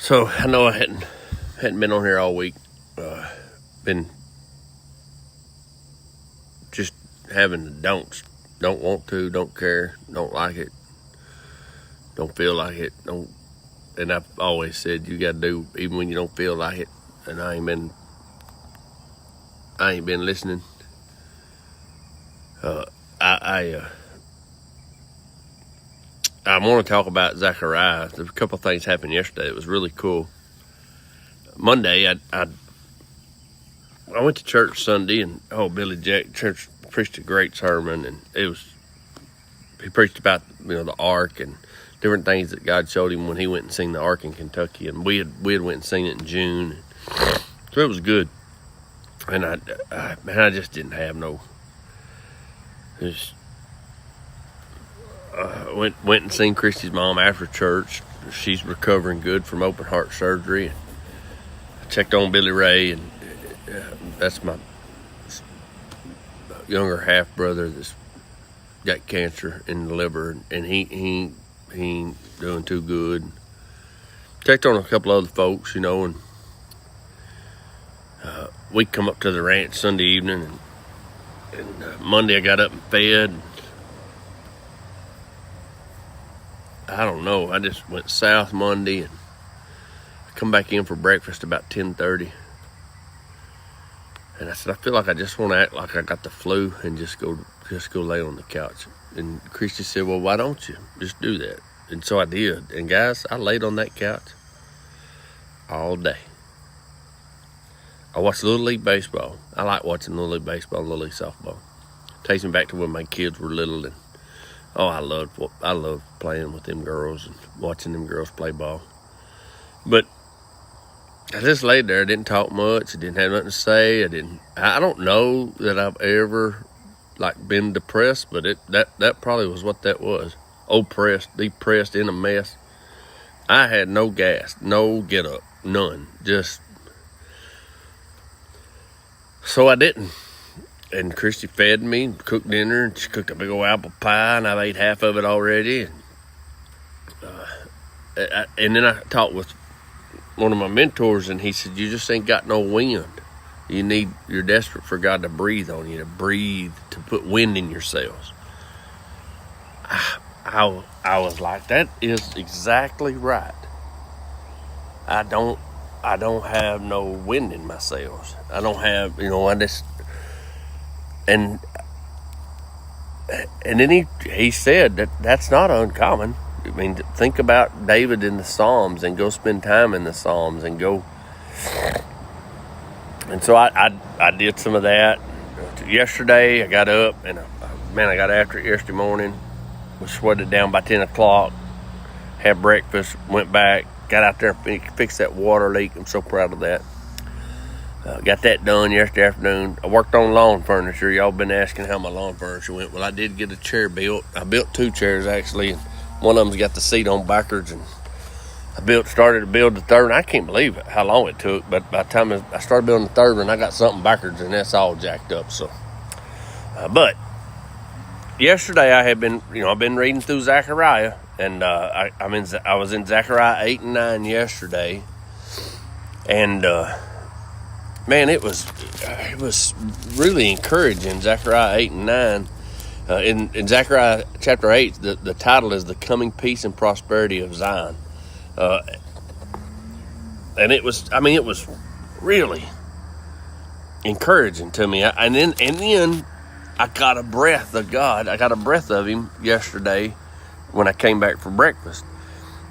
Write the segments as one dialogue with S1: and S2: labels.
S1: So I know I hadn't been on here all week. Been just having the don'ts. Don't want to, don't care, don't like it, don't feel like it, don't. And I've always said you got to do even when you don't feel like it. And I ain't been listening. I want to talk about Zechariah. There's a couple of things happened yesterday. It was really cool. Monday, I went to church Sunday, and Billy Jack church preached a great sermon, and he preached about the ark and different things that God showed him when he went and seen the ark in Kentucky, and we had went and seen it in June, so it was good. And I just didn't have no. Went and seen Christy's mom after church. She's recovering good from open heart surgery. I checked on Billy Ray, and that's my younger half brother that's got cancer in the liver, and he ain't doing too good. Checked on a couple other folks, and we come up to the ranch Sunday evening, and Monday I got up and fed. I don't know. I just went south Monday, and I come back in for breakfast about 10:30. And I said, I feel like I just want to act like I got the flu and just go lay on the couch. And Christy said, well, why don't you just do that? And so I did. And guys, I laid on that couch all day. I watched Little League baseball. I like watching Little League baseball and Little League softball. Takes me back to when my kids were little, and I loved playing with them girls and watching them girls play ball. But I just laid there. I didn't talk much. I didn't have nothing to say. I don't know that I've ever been depressed, but that probably was what that was. Depressed, in a mess. I had no gas, no get up, none. Just so I didn't. And Christy fed me, cooked dinner, and she cooked a big old apple pie, and I've ate half of it already. And then I talked with one of my mentors, and he said, you just ain't got no wind. You're desperate for God to breathe on you, to put wind in your sails. I was like, that is exactly right. I don't have no wind in my sails. I don't have, and then he said that's not uncommon. I mean, think about David in the Psalms and go spend time in the Psalms and go. And so I did some of that. Yesterday, I got up and I got after it yesterday morning. Was sweated down by 10 o'clock. Had breakfast, went back, got out there and fixed that water leak. I'm so proud of that. Got that done yesterday afternoon. I worked on lawn furniture. Y'all been asking how my lawn furniture went. Well, I did get a chair built. I built 2 chairs, actually. And one of them's got the seat on backwards. And I started to build the third. And I can't believe how long it took. But by the time I started building the third one, I got something backwards, and that's all jacked up. So, but yesterday I had been, I've been reading through Zechariah. And I was in Zechariah 8 and 9 yesterday. And man, it was really encouraging. Zechariah 8 and 9. In Zechariah chapter 8, the title is "The Coming Peace and Prosperity of Zion," and it was really encouraging to me. And then I got a breath of God. I got a breath of Him yesterday when I came back for breakfast,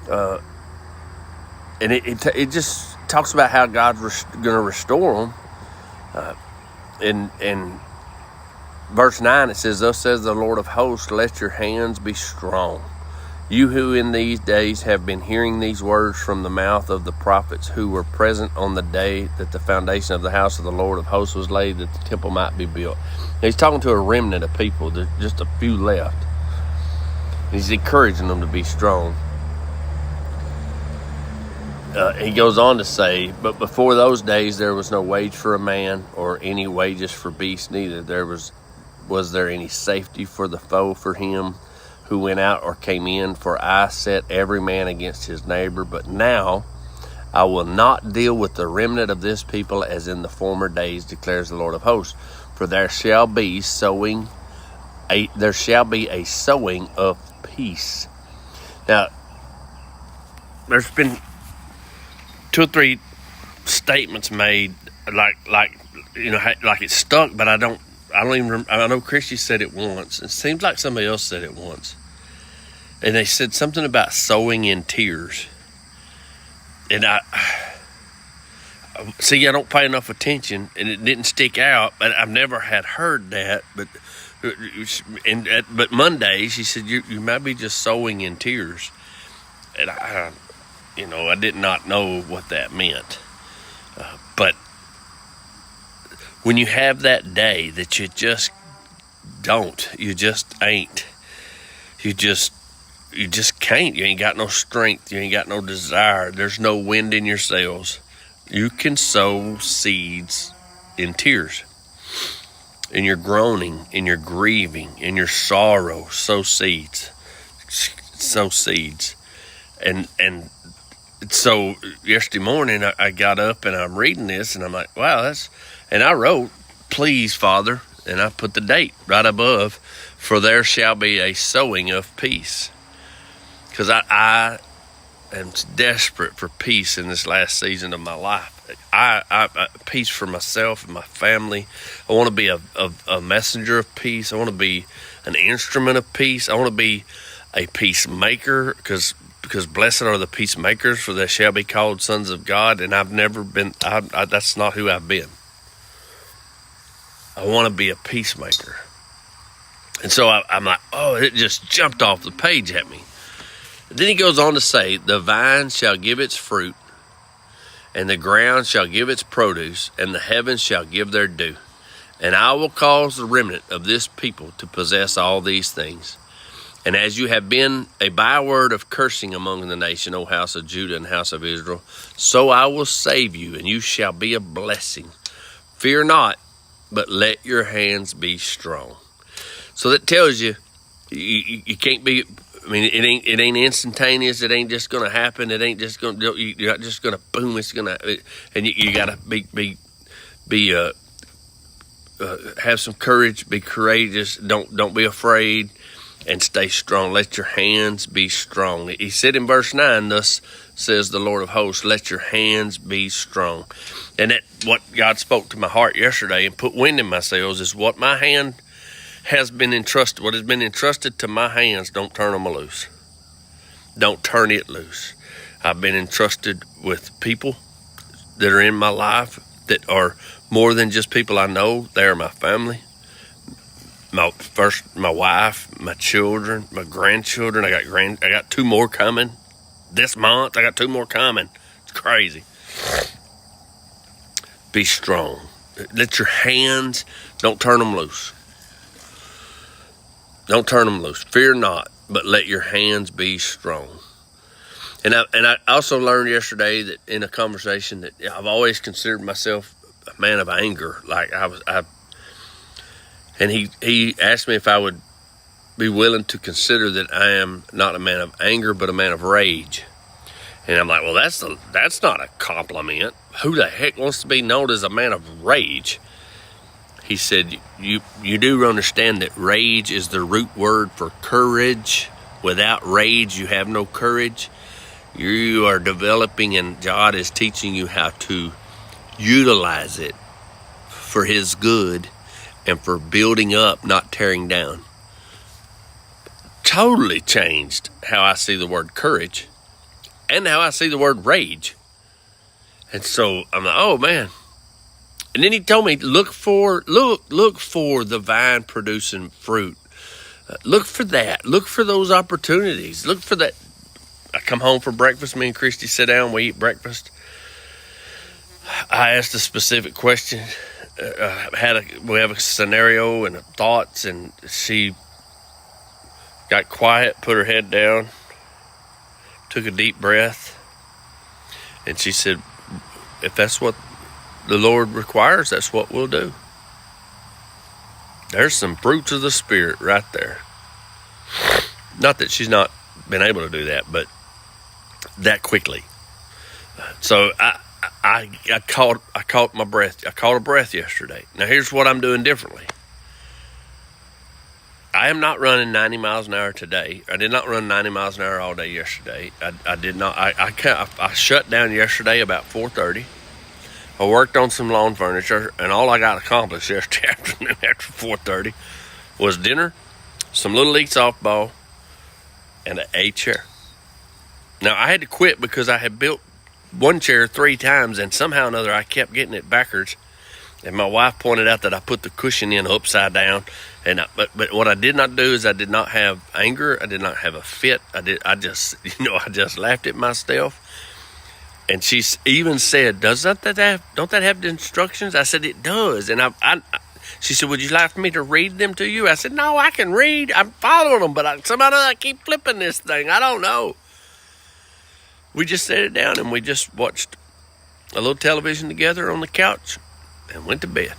S1: and it just talks about how God's going to restore them. In verse 9, it says, thus says the Lord of hosts, let your hands be strong. You who in these days have been hearing these words from the mouth of the prophets who were present on the day that the foundation of the house of the Lord of hosts was laid, that the temple might be built. He's talking to a remnant of people. There's just a few left. He's encouraging them to be strong. He goes on to say, but before those days there was no wage for a man, or any wages for beasts, neither was there any safety for the foe for him who went out or came in, for I set every man against his neighbor. But now I will not deal with the remnant of this people as in the former days, declares the Lord of hosts. For there shall be a sowing of peace. Now, there's been 2 or 3 statements made like it's stuck, but I don't even remember. I know Christy said it once. It seems like somebody else said it once. And they said something about sowing in tears. And I don't pay enough attention, and it didn't stick out, but I've never had heard that. But Monday, she said, you might be just sowing in tears. And I did not know what that meant. But when you have that day that you just ain't, you just can't. You ain't got no strength. You ain't got no desire. There's no wind in your sails. You can sow seeds in tears, in your groaning, in your grieving, in your sorrow. Sow seeds. And so yesterday morning I got up and I'm reading this and I'm like, wow, and I wrote, please, Father, and I put the date right above, for there shall be a sowing of peace. Because I am desperate for peace in this last season of my life. I peace for myself and my family. I want to be a messenger of peace. I want to be an instrument of peace. I want to be a peacemaker, because blessed are the peacemakers, for they shall be called sons of God. And I've never been, that's not who I've been. I want to be a peacemaker. And so I'm like, oh, it just jumped off the page at me. Then he goes on to say, the vine shall give its fruit, and the ground shall give its produce, and the heavens shall give their due. And I will cause the remnant of this people to possess all these things. And as you have been a byword of cursing among the nation, O house of Judah and house of Israel, so I will save you, and you shall be a blessing. Fear not, but let your hands be strong. So that tells you, you can't be. I mean, it ain't instantaneous. It ain't just gonna happen. It ain't just gonna. You're not just gonna boom. It's gonna, and you gotta have some courage. Be courageous. Don't be afraid, and stay strong. Let your hands be strong. He said in verse 9, thus says the Lord of hosts, let your hands be strong. And that what God spoke to my heart yesterday and put wind in my sails is what my hand has been entrusted. What has been entrusted to my hands, don't turn them loose. Don't turn it loose. I've been entrusted with people that are in my life that are more than just people I know. They are my family. My wife, my children, my grandchildren. I got 2 more coming this month. I got 2 more coming. It's crazy. Be strong. Let your hands, don't turn them loose. Don't turn them loose. Fear not, but let your hands be strong. And I also learned yesterday that in a conversation that I've always considered myself a man of anger. Like and he asked me if I would be willing to consider that I am not a man of anger, but a man of rage. And I'm like, well, that's not a compliment. Who the heck wants to be known as a man of rage? He said, you do understand that rage is the root word for courage. Without rage, you have no courage. You are developing, and God is teaching you how to utilize it for His good and for building up, not tearing down. Totally changed how I see the word courage and how I see the word rage. And so I'm like, oh man. And then he told me, look for the vine producing fruit. Look for that. Look for those opportunities. Look for that. I come home for breakfast. Me and Christy sit down. We eat breakfast. I asked a specific question. We have a scenario and thoughts, and she got quiet, put her head down, took a deep breath, and she said, if that's what the Lord requires, that's what we'll do. There's some fruits of the Spirit right there. Not that she's not been able to do that, but that quickly. So I caught my breath. I caught a breath yesterday. Now here's what I'm doing differently. I am not running 90 miles an hour today. I did not run 90 miles an hour all day yesterday. I did not. I shut down yesterday about 4:30. I worked on some lawn furniture, and all I got accomplished yesterday afternoon after 4:30 was dinner, some Little League softball, and an A chair. Now I had to quit because I had built one chair 3 times, and somehow or another I kept getting it backwards. And my wife pointed out that I put the cushion in upside down. But what I did not do is I did not have anger. I did not have a fit. I just laughed at myself. And she even said, don't that have the instructions? I said, it does. And she said, would you like for me to read them to you? I said, no, I can read. I'm following them, but somehow I keep flipping this thing. I don't know. We just sat it down and we just watched a little television together on the couch and went to bed.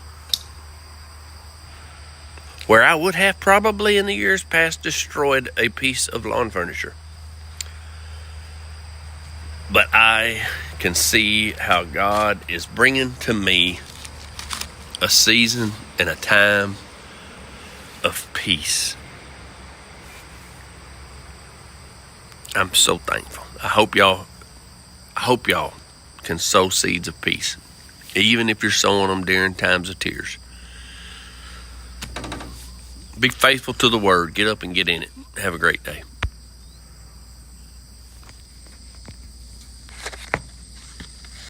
S1: Where I would have probably in the years past destroyed a piece of lawn furniture. But I can see how God is bringing to me a season and a time of peace. I'm so thankful. I hope y'all can sow seeds of peace, even if you're sowing them during times of tears. Be faithful to the word. Get up and get in it. Have a great day.